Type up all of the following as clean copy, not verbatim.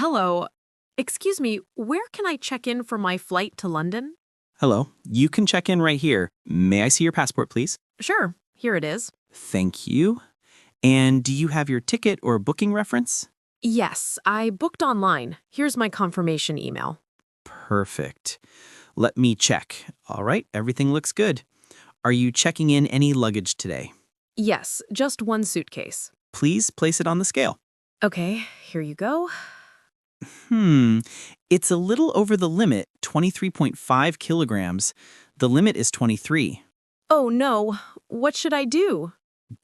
Hello. Excuse me, where can I check in for my flight to London? Hello, you can check in right here. May I see your passport, please? Sure, here it is. Thank you. And do you have your ticket or booking reference? Yes, I booked online. Here's my confirmation email. Perfect. Let me check. All right, everything looks good. Are you checking in any luggage today? Yes, just one suitcase. Please place it on the scale. Okay, here you go. Hmm, it's a little over the limit, 23.5 kilograms. The limit is 23. Oh no, what should I do?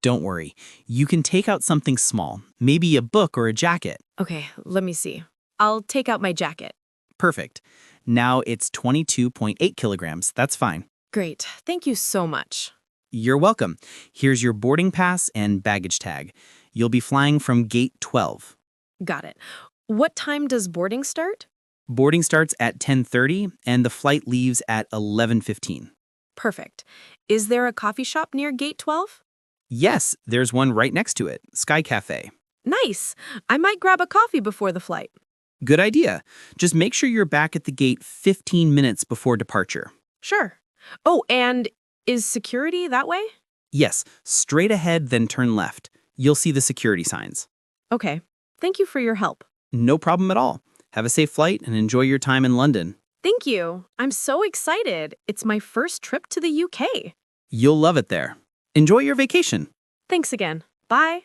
Don't worry, you can take out something small, maybe a book or a jacket. Okay, let me see. I'll take out my jacket. Perfect. Now it's 22.8 kilograms. That's fine. Great, thank you so much. You're welcome. Here's your boarding pass and baggage tag. You'll be flying from gate 12. Got it. What time does boarding start? Boarding starts at 10:30 and the flight leaves at 11:15. Perfect. Is there a coffee shop near gate 12? Yes, there's one right next to it, Sky Cafe. Nice. I might grab a coffee before the flight. Good idea. Just make sure you're back at the gate 15 minutes before departure. Sure. Oh, and is security that way? Yes, straight ahead, then turn left. You'll see the security signs. Okay. Thank you for your help. No problem at all. Have a safe flight and enjoy your time in London. Thank you. I'm so excited. It's my first trip to the UK. You'll love it there. Enjoy your vacation. Thanks again. Bye.